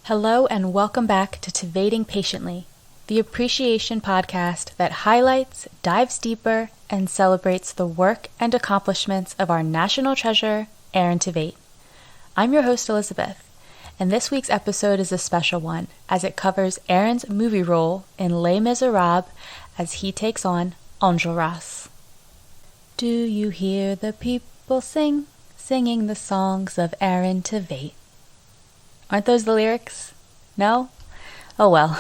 Hello and welcome back to Tveiting Patiently, the appreciation podcast that highlights, dives deeper, and celebrates the work and accomplishments of our national treasure, Aaron Tveit. I'm your host, Elizabeth, and this week's episode is a special one as it covers Aaron's movie role in Les Miserables as he takes on Enjolras. Do you hear the people singing the songs of Aaron Tveit? Aren't those the lyrics? No? Oh well.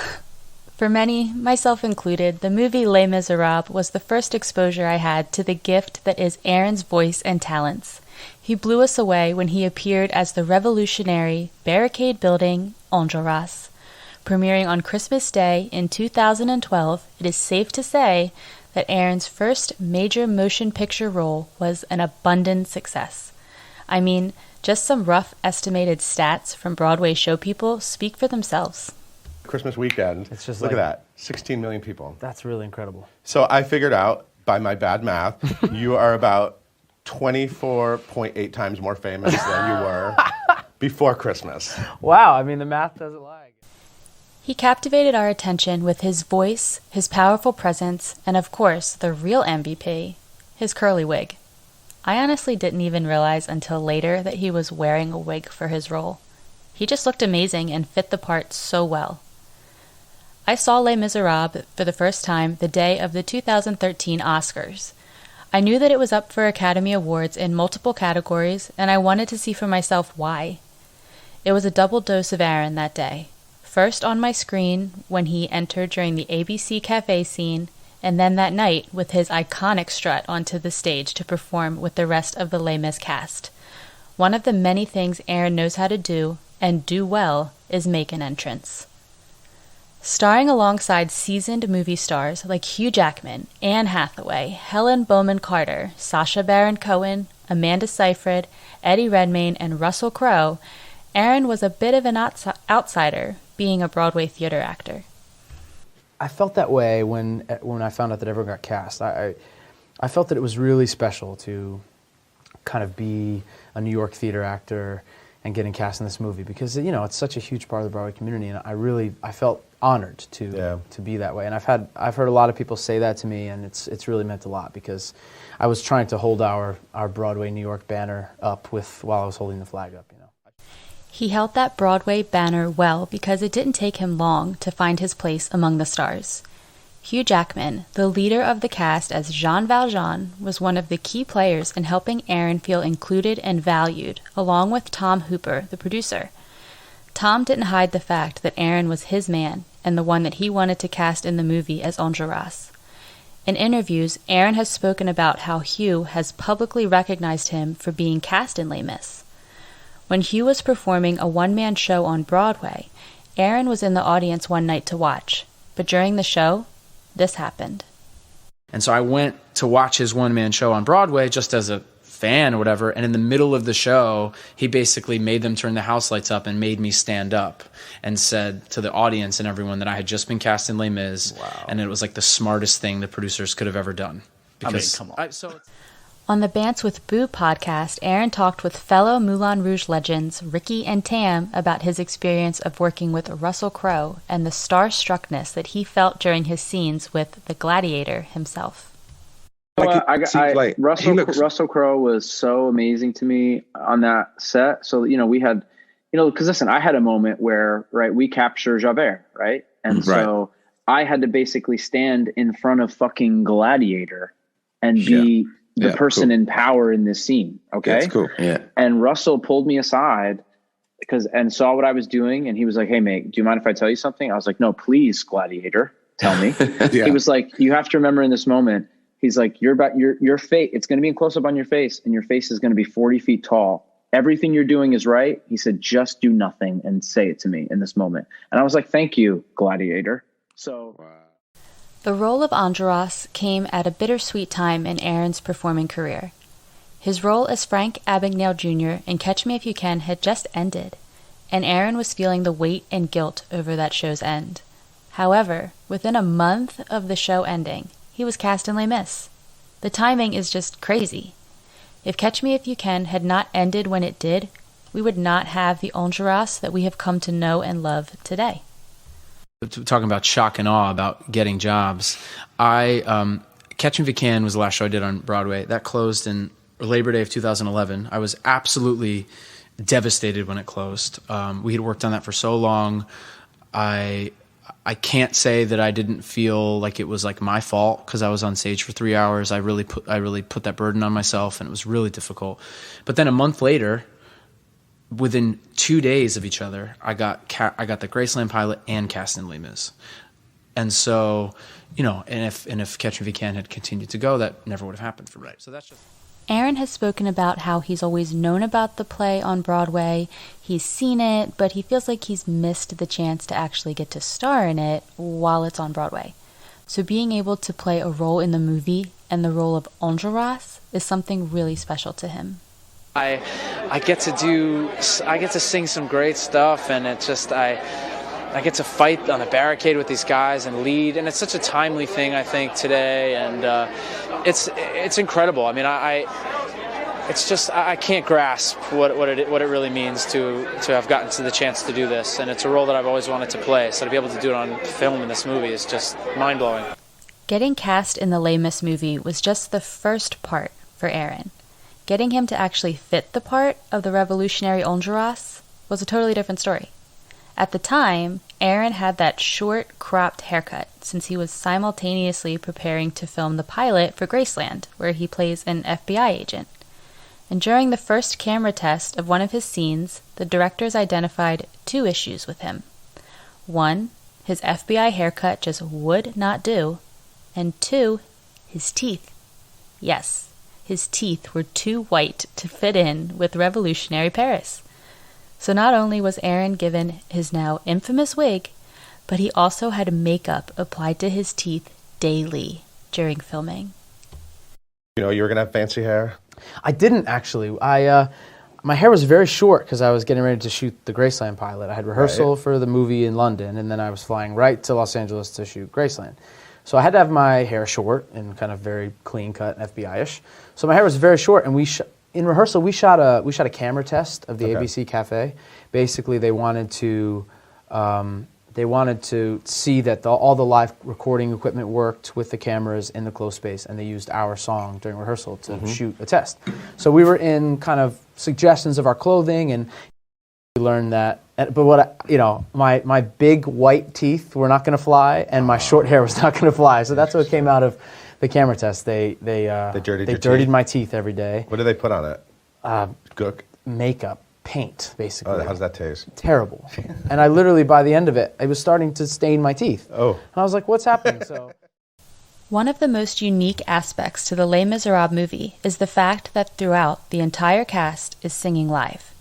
For many, myself included, the movie Les Miserables was the first exposure I had to the gift that is Aaron's voice and talents. He blew us away when he appeared as the revolutionary, barricade-building Enjolras. Premiering on Christmas Day in 2012, it is safe to say that Aaron's first major motion picture role was an abundant success. I mean, just some rough estimated stats from Broadway show people speak for themselves. Christmas weekend, it's just look at that, 16 million people. That's really incredible. So I figured out, by my bad math, you are about 24.8 times more famous than you were before Christmas. Wow, I mean, the math doesn't lie. He captivated our attention with his voice, his powerful presence, and of course, the real MVP, his curly wig. I honestly didn't even realize until later that he was wearing a wig for his role. He just looked amazing and fit the part so well. I saw Les Miserables for the first time the day of the 2013 Oscars. I knew that it was up for Academy Awards in multiple categories, and I wanted to see for myself why. It was a double dose of Aaron that day. First on my screen when he entered during the ABC Cafe scene, and then that night with his iconic strut onto the stage to perform with the rest of the Les Mis cast. One of the many things Aaron knows how to do, and do well, is make an entrance. Starring alongside seasoned movie stars like Hugh Jackman, Anne Hathaway, Helen Bowman Carter, Sacha Baron Cohen, Amanda Seyfried, Eddie Redmayne, and Russell Crowe, Aaron was a bit of an outsider, being a Broadway theater actor. I felt that way when I found out that everyone got cast. I felt that it was really special to kind of be a New York theater actor and getting cast in this movie because, you know, it's such a huge part of the Broadway community, and I felt honored to be that way. And I've heard a lot of people say that to me, and it's really meant a lot because I was trying to hold our Broadway New York banner up while I was holding the flag up, you know. He held that Broadway banner well because it didn't take him long to find his place among the stars. Hugh Jackman, the leader of the cast as Jean Valjean, was one of the key players in helping Aaron feel included and valued, along with Tom Hooper, the producer. Tom didn't hide the fact that Aaron was his man and the one that he wanted to cast in the movie as Enjolras. In interviews, Aaron has spoken about how Hugh has publicly recognized him for being cast in Les Mis. When Hugh was performing a one-man show on Broadway, Aaron was in the audience one night to watch. But during the show, this happened. And so I went to watch his one-man show on Broadway just as a fan or whatever, and in the middle of the show, he basically made them turn the house lights up and made me stand up and said to the audience and everyone that I had just been cast in Les Mis, and it was like the smartest thing the producers could have ever done. Because, come on. On the Bants with Boo podcast, Aaron talked with fellow Moulin Rouge legends Ricky and Tam about his experience of working with Russell Crowe and the starstruckness that he felt during his scenes with the Gladiator himself. Russell Crowe was so amazing to me on that set. So, we had, because listen, I had a moment where, right, we capture Javert, right? And so I had to basically stand in front of fucking Gladiator and be the person in power in this scene. Okay. That's cool. Yeah. And Russell pulled me aside and saw what I was doing. And he was like, "Hey mate, do you mind if I tell you something?" I was like, "No, please, Gladiator, tell me." He was like, "You have to remember in this moment," he's like, your face, it's going to be in close up on your face, and your face is going to be 40 feet tall. Everything you're doing is right. He said, "Just do nothing and say it to me in this moment." And I was like, "Thank you, Gladiator." So The role of Enjolras came at a bittersweet time in Aaron's performing career. His role as Frank Abagnale Jr. in Catch Me If You Can had just ended, and Aaron was feeling the weight and guilt over that show's end. However, within a month of the show ending, he was cast in Les Mis. The timing is just crazy. If Catch Me If You Can had not ended when it did, we would not have the Enjolras that we have come to know and love today. Talking about shock and awe about getting jobs, Catch Me If You Can was the last show I did on Broadway. That closed in Labor Day of 2011. I was absolutely devastated when it closed. We had worked on that for so long. I can't say that I didn't feel like it was like my fault because I was on stage for 3 hours. I really put that burden on myself, and it was really difficult. But then a month later, within 2 days of each other, I got the Graceland pilot and cast in Les Mis. And so, and if Catch Me If You Can had continued to go, that never would have happened for me. So that's just. Aaron has spoken about how he's always known about the play on Broadway. He's seen it, but he feels like he's missed the chance to actually get to star in it while it's on Broadway. So being able to play a role in the movie and the role of Enjolras is something really special to him. I get to sing some great stuff, and it's just I get to fight on a barricade with these guys and lead, and it's such a timely thing, I think, today, and it's incredible. I mean, I can't grasp what it really means to have gotten to the chance to do this, and it's a role that I've always wanted to play. So to be able to do it on film in this movie is just mind blowing. Getting cast in the Les Mis movie was just the first part for Aaron. Getting him to actually fit the part of the revolutionary Enjolras was a totally different story. At the time, Aaron had that short, cropped haircut since he was simultaneously preparing to film the pilot for Graceland, where he plays an FBI agent. And during the first camera test of one of his scenes, the directors identified 2 issues with him. 1, his FBI haircut just would not do, and 2, his teeth. Yes, his teeth were too white to fit in with revolutionary Paris. So not only was Aaron given his now infamous wig, but he also had makeup applied to his teeth daily during filming. You were going to have fancy hair? I didn't actually. My hair was very short because I was getting ready to shoot the Graceland pilot. I had rehearsal for the movie in London, and then I was flying right to Los Angeles to shoot Graceland. So I had to have my hair short and kind of very clean cut, FBI-ish. So my hair was very short, and in rehearsal, we shot a camera test of the ABC Cafe. Basically, they wanted to see that all the live recording equipment worked with the cameras in the close space, and they used our song during rehearsal to shoot a test. So we were in kind of suggestions of our clothing, and we learned that. But my big white teeth were not going to fly, and my short hair was not going to fly. So that's what came out of the camera test. They dirtied my teeth every day. What do they put on it? Gook? Makeup, paint, basically. Oh, how does that taste? Terrible. And I literally, by the end of it, I was starting to stain my teeth. Oh. And I was like, what's happening? So, one of the most unique aspects to the Les Miserables movie is the fact that throughout, the entire cast is singing live.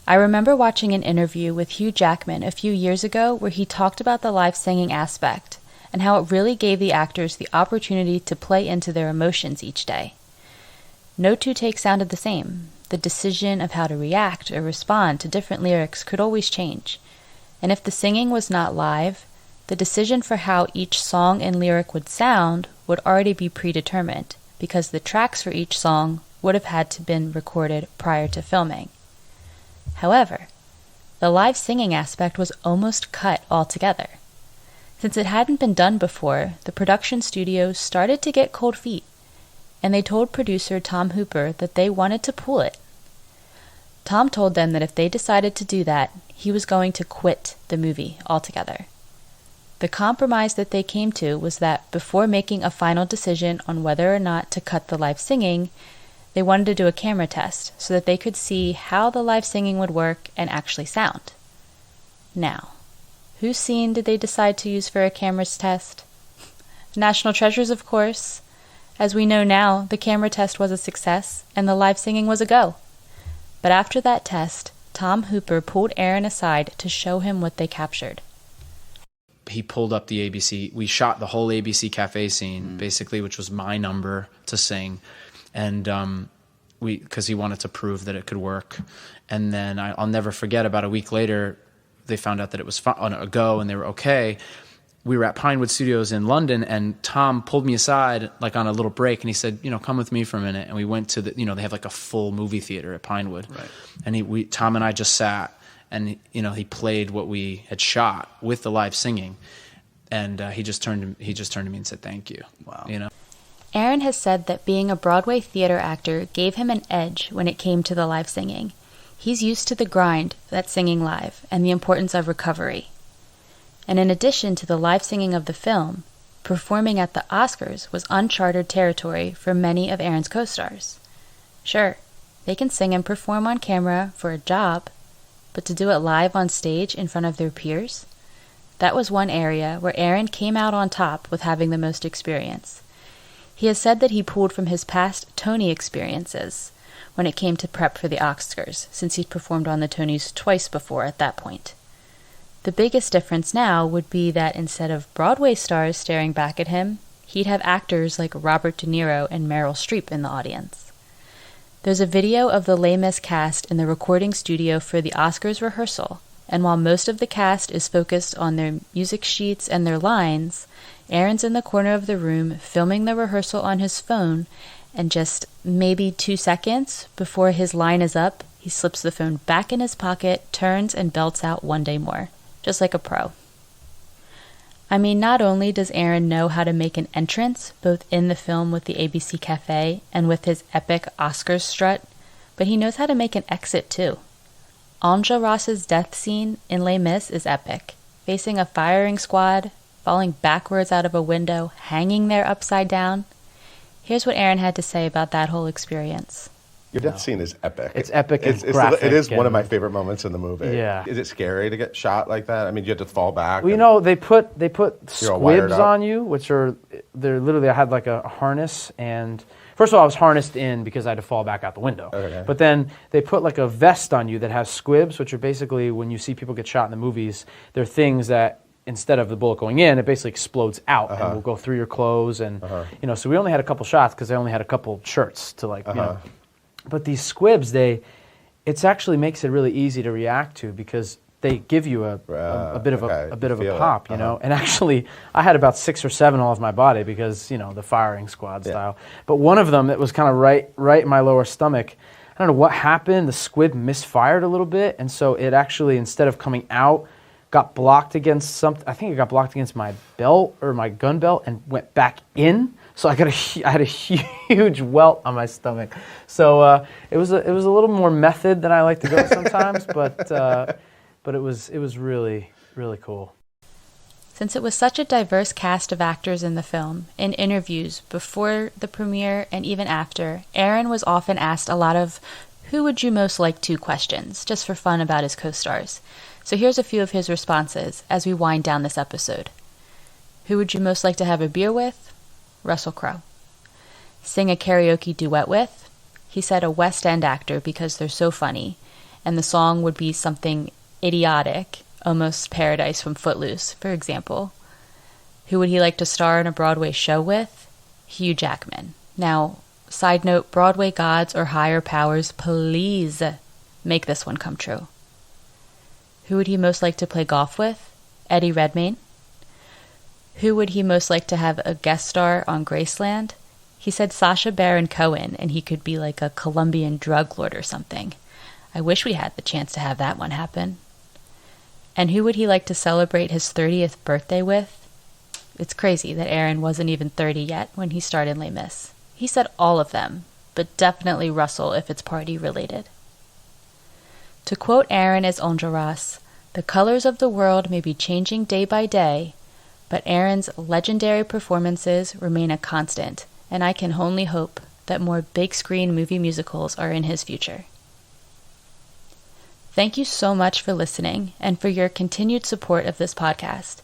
I remember watching an interview with Hugh Jackman a few years ago where he talked about the live singing aspect and how it really gave the actors the opportunity to play into their emotions each day. No 2 takes sounded the same. The decision of how to react or respond to different lyrics could always change. And if the singing was not live, the decision for how each song and lyric would sound would already be predetermined, because the tracks for each song would have had to been recorded prior to filming. However, the live singing aspect was almost cut altogether. Since it hadn't been done before, the production studios started to get cold feet, and they told producer Tom Hooper that they wanted to pull it. Tom told them that if they decided to do that, he was going to quit the movie altogether. The compromise that they came to was that before making a final decision on whether or not to cut the live singing, they wanted to do a camera test so that they could see how the live singing would work and actually sound. Now, whose scene did they decide to use for a camera's test? National Treasures, of course. As we know now, the camera test was a success and the live singing was a go. But after that test, Tom Hooper pulled Aaron aside to show him what they captured. He pulled up the ABC. We shot the whole ABC Cafe scene, basically, which was my number to sing. And because he wanted to prove that it could work. And then I'll never forget, about a week later, they found out that it was a go and they were okay. we were at Pinewood Studios in London, and Tom pulled me aside like on a little break, and he said, come with me for a minute. And we went to the, they have like a full movie theater at Pinewood. Right. And Tom and I just sat, and he played what we had shot with the live singing. And he just turned to me and said, "Thank you." Wow. Aaron has said that being a Broadway theater actor gave him an edge when it came to the live singing. He's used to the grind that's singing live and the importance of recovery. And in addition to the live singing of the film, performing at the Oscars was uncharted territory for many of Aaron's co-stars. Sure, they can sing and perform on camera for a job, but to do it live on stage in front of their peers? That was one area where Aaron came out on top with having the most experience. He has said that he pulled from his past Tony experiences when it came to prep for the Oscars, since he'd performed on the Tonys twice before at that point. The biggest difference now would be that instead of Broadway stars staring back at him, he'd have actors like Robert De Niro and Meryl Streep in the audience. There's a video of the Les Mis cast in the recording studio for the Oscars rehearsal, and while most of the cast is focused on their music sheets and their lines, Aaron's in the corner of the room filming the rehearsal on his phone, and just maybe 2 seconds before his line is up, he slips the phone back in his pocket, turns, and belts out "One Day More," just like a pro. I mean, not only does Aaron know how to make an entrance, both in the film with the ABC Cafe and with his epic Oscars strut, but he knows how to make an exit too. Enjolras' death scene in Les Mis is epic, facing a firing squad, falling backwards out of a window, hanging there upside down. Here's what Aaron had to say about that whole experience. Your death scene is epic. It's epic and graphic. It is one of my favorite moments in the movie. Yeah. Is it scary to get shot like that? I mean, you have to fall back. Well, they put squibs on you, they're literally, I had like a harness, and first of all, I was harnessed in because I had to fall back out the window. Okay. But then they put like a vest on you that has squibs, which are basically, when you see people get shot in the movies, they're things that instead of the bullet going in, it basically explodes out and will go through your clothes. And, so we only had a couple shots because I only had a couple shirts to But these squibs, it actually makes it really easy to react to because they give you a bit of a pop, And actually, I had about 6 or 7 all over my body because the firing squad style. But one of them that was kind of right in my lower stomach. I don't know what happened. The squib misfired a little bit, and so it actually, instead of coming out, got blocked against something. I think it got blocked against my belt or my gun belt and went back in. So I had a huge welt on my stomach. So it was a little more method than I like to go sometimes, but it was really, really cool. Since it was such a diverse cast of actors in the film, in interviews before the premiere and even after, Aaron was often asked a lot of "who would you most like to" questions, just for fun about his co-stars. So here's a few of his responses as we wind down this episode. Who would you most like to have a beer with? Russell Crowe. Sing a karaoke duet with? He said a West End actor because they're so funny, and the song would be something idiotic, almost Paradise from Footloose, for example. Who would he like to star in a Broadway show with? Hugh Jackman. Now, side note, Broadway gods or higher powers, please make this one come true. Who would he most like to play golf with? Eddie Redmayne. Who would he most like to have a guest star on Graceland? He said Sacha Baron Cohen, and he could be like a Colombian drug lord or something. I wish we had the chance to have that one happen. And who would he like to celebrate his 30th birthday with? It's crazy that Aaron wasn't even 30 yet when he starred in Les Mis. He said all of them, but definitely Russell if it's party related. To quote Aaron as Enjolras, "The colors of the world may be changing day by day, but Aaron's legendary performances remain a constant, and I can only hope that more big-screen movie musicals are in his future." Thank you so much for listening and for your continued support of this podcast.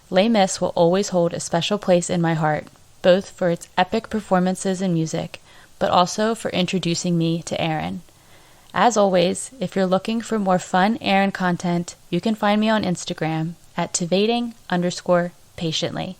Les Mis will always hold a special place in my heart, both for its epic performances and music, but also for introducing me to Aaron. As always, if you're looking for more fun Aaron content, you can find me on Instagram at @tveiting_patiently.